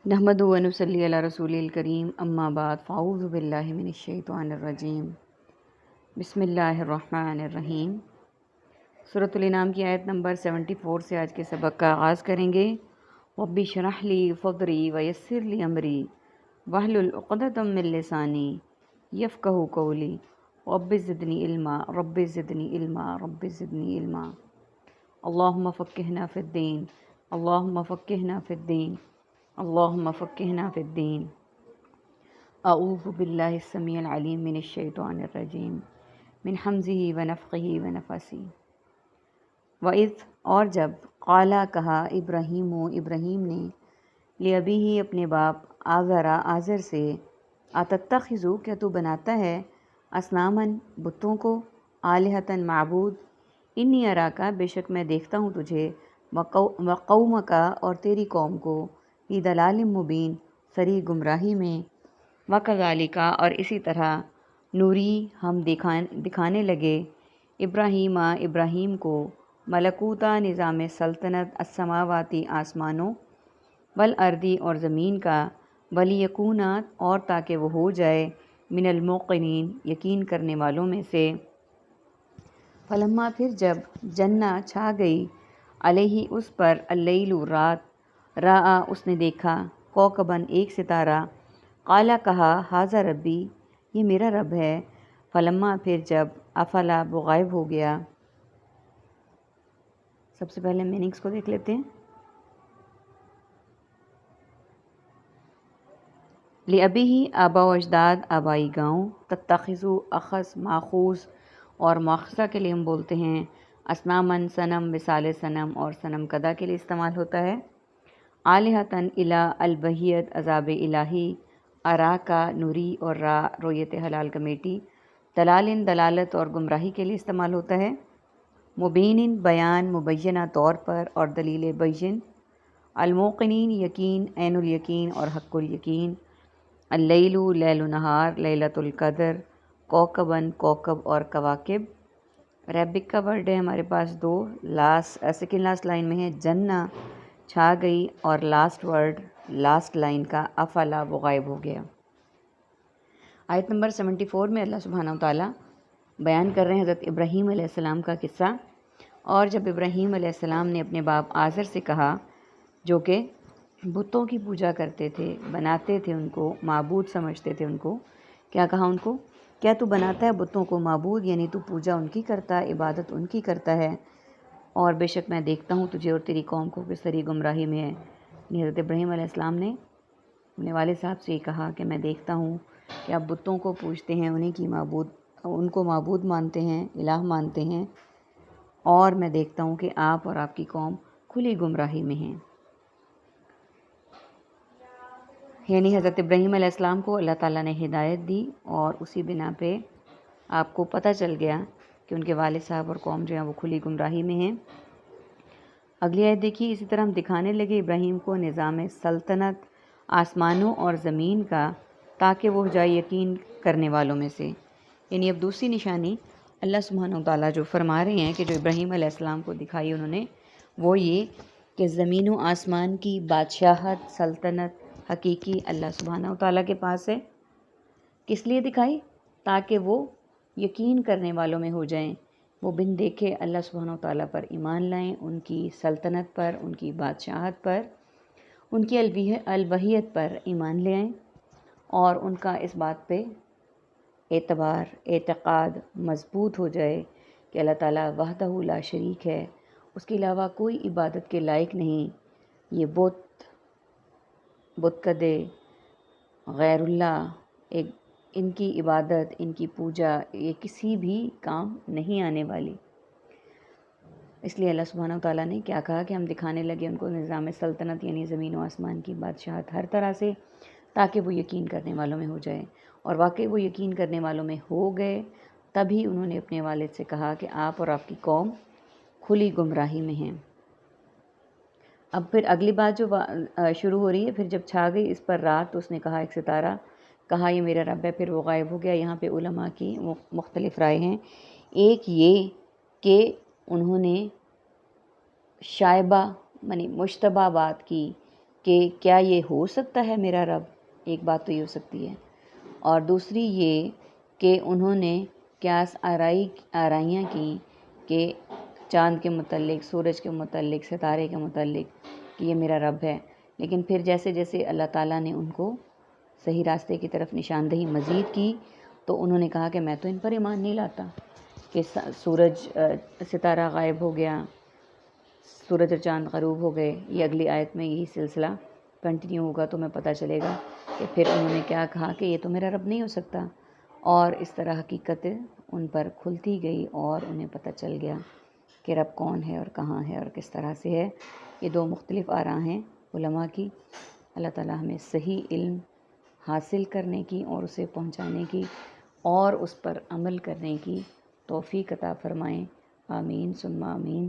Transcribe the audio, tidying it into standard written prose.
नहमदु व नुसल्ली अला रसूलिल करीम अम्मा बाद फ़ाऊज़ु बिल्लाहि मिनश्शैतानिर रजीम बिस्मिल्लाहिर्रहमानिर्रहीम। सूरतुल इनाम की आयत नंबर 74 से आज के सबक का आगाज़ करेंगे। रब्बि शरह ली सदरी व यस्सिर ली अमरी वहलुल उक़दतम मिन लिसानी यफ़क़हू क़ौली रब्बि ज़िदनी इल्मा रब्बि ज़िदनी इल्मा रब्बि ज़िदनी इल्मा। अल्लाहुम्मा फ़क़्क़िहना फ़िद्दीन अल्लाहुम्मा फ़क़्क़िहना फ़िद्दीन अल्लाहुम्मा फ़क़्क़िहना फ़िद्दीन। अऊज़ु बिल्लाहिस समीइल अलीम मिनश शैतानिर रजीम मिन हम्ज़िही व नफ़्ख़िही व नफ़सिही। वइज़ और जब क़ाला कहा इब्राहीम ने लिअबीही अपने बाप आज़र से अतत्तख़िज़ु क्या तू बनाता है असनामन बुतों को आलिहतन माबूद इन्नी अराका बेशक मैं देखता हूँ तुझे व क़ौमका और तेरी कौम को फ़ी दलालिम मुबीन सरी गुमराही में व कज़ालिका और इसी तरह नूरी हम दिखाने लगे इब्राहीम को मलकूता निज़ाम सल्तनत अस्समावाती आसमानों वल अर्दी और ज़मीन का वलियकूना और ताकि वो हो जाए मिनल मुक़िनीन यकीन करने वालों में से। फलम्मा फिर जब जन्ना छा गई अलैहि उस पर अल्लैलु रात राआ उसने देखा कौकबन एक सितारा क़ाला कहा हाज़ा रब्बी ये मेरा रब है। फलम्मा फिर जब अफला वो गायब हो गया। सबसे पहले मीनिंग्स को देख लेते हैं। लिअबीही आबा व अजदाद आबाई गाँव तत्तख़िज़ु अख़ज़ माख़ूज़ और मुआख़ज़ा के लिए हम बोलते हैं असनामन सनम विसाल सनम और सनम कदा के लिए इस्तेमाल होता है। आलिहतन इला अलबहियत अज़ाब इलाही अरा का नूरी और रा रोयत हलाल कमेटी दलालिन दलालत और गुमराही के लिए इस्तेमाल होता है। मुबीनिन बयान मुबैना तौर पर और दलील बैन अलमुक़िनीन यकीन ऐनुल यकीन और हक़्क़ुल यकीन अल्लैलु लैल नहार लैलतुल क़द्र कौकबन कौकब और कवाकिब। रैबिक का वर्ड है हमारे पास दो सेकेंड लास्ट लाइन में है जन्ना छा गई और लास्ट वर्ड लास्ट लाइन का अफला वो गायब हो गया। आयत नंबर 74 में अल्लाह सुब्हानहू व तआला बयान कर रहे हैं हज़रत इब्राहीम अलैहिस्सलाम का किस्सा। और जब इब्राहीम अलैहिस्सलाम ने अपने बाप आज़र से कहा जो कि बुतों की पूजा करते थे बनाते थे उनको माबूद समझते थे उनको क्या कहा उनको क्या तू बनाता है बुतों को माबूद यानी तू पूजा उनकी करता है इबादत उनकी करता है और बेशक मैं देखता हूँ तुझे और तेरी कौम को किस तरी गुमराही में है। हज़रत इब्राहीम अलैहिस्सलाम ने अपने वालिद साहब से ये कहा कि मैं देखता हूँ कि आप बुतों को पूजते हैं उनको माबूद मानते हैं इलाह मानते हैं और मैं देखता हूँ कि आप और आपकी कौम खुली गुमराही में हैं। यानी हज़रत इब्राहीम अलैहिस्सलाम को अल्लाह ताला ने हिदायत दी और उसी बिना पे आपको पता चल गया कि उनके वालिद साहब और कौम जो है वो खुली गुमराही में हैं। अगली आयत देखिए। इसी तरह हम दिखाने लगे इब्राहीम को निज़ाम सल्तनत आसमानों और ज़मीन का ताकि वो हो जाए यकीन करने वालों में से। यानी अब दूसरी निशानी अल्लाह सुब्हानहू व तआला जो फरमा रहे हैं कि जो इब्राहीम अलैहिस्सलाम को दिखाई उन्होंने वो ये कि ज़मीन व आसमान की बादशाहत सल्तनत हकीकी अल्लाह सुब्हानहू व तआला के पास है। किस लिए दिखाई ताकि वो यकीन करने वालों में हो जाएं, वो बिन देखे अल्लाह सुब्हानहू व तआला पर ईमान लाएं, उनकी सल्तनत पर उनकी बादशाहत पर उनकी अलवहियत पर ईमान ले आएं और उनका इस बात पे एतबार एतक़ाद मज़बूत हो जाए कि अल्लाह ताला वहदहू ला शरीक है, उसके अलावा कोई इबादत के लायक नहीं। ये बुतकदे गैरुल्लाह एक इनकी इबादत इनकी पूजा ये किसी भी काम नहीं आने वाली। इसलिए अल्लाह सुब्हानहू व तआला ने क्या कहा कि हम दिखाने लगे उनको निज़ाम सल्तनत यानी ज़मीन व आसमान की बादशाहत हर तरह से ताकि वो यकीन करने वालों में हो जाए। और वाकई वो यकीन करने वालों में हो गए। तभी उन्होंने अपने वालिद से कहा कि आप और आपकी कौम खुली गुमराही में हैं। अब फिर अगली बात जो शुरू हो रही है, फिर जब छा गई इस पर रात तो उसने कहा एक सितारा कहा ये मेरा रब है, फिर वो गायब हो गया। यहाँ पे उलमा की मुख्तलिफ राय हैं। एक ये कि उन्होंने शायबा मानी मुश्तबा बात की کہ کیا یہ ہو سکتا ہے میرا رب؟ ایک بات تو یہ ہو سکتی ہے، اور دوسری یہ کہ انہوں نے قیاس آرائیاں کی کہ چاند کے متعلق، سورج کے متعلق، ستارے کے متعلق کہ یہ میرا رب ہے، لیکن پھر جیسے جیسے اللہ تعالیٰ نے ان کو صحیح راستے کی طرف نشاندہی مزید کی تو انہوں نے کہا کہ میں تو ان پر ایمان نہیں لاتا کہ سورج ستارہ غائب ہو گیا، سورج اور چاند غروب ہو گئے۔ یہ اگلی آیت میں یہی سلسلہ کنٹینیو ہوگا تو میں پتہ چلے گا کہ پھر انہوں نے کیا کہا کہ یہ تو میرا رب نہیں ہو سکتا، اور اس طرح حقیقت ان پر کھلتی گئی اور انہیں پتہ چل گیا کہ رب کون ہے اور کہاں ہے اور کس طرح سے ہے۔ یہ دو مختلف آراء ہیں علماء کی۔ اللہ تعالیٰ ہمیں صحیح علم حاصل کرنے کی اور اسے پہنچانے کی اور اس پر عمل کرنے کی توفیق عطا فرمائیں۔ آمین ثم آمین۔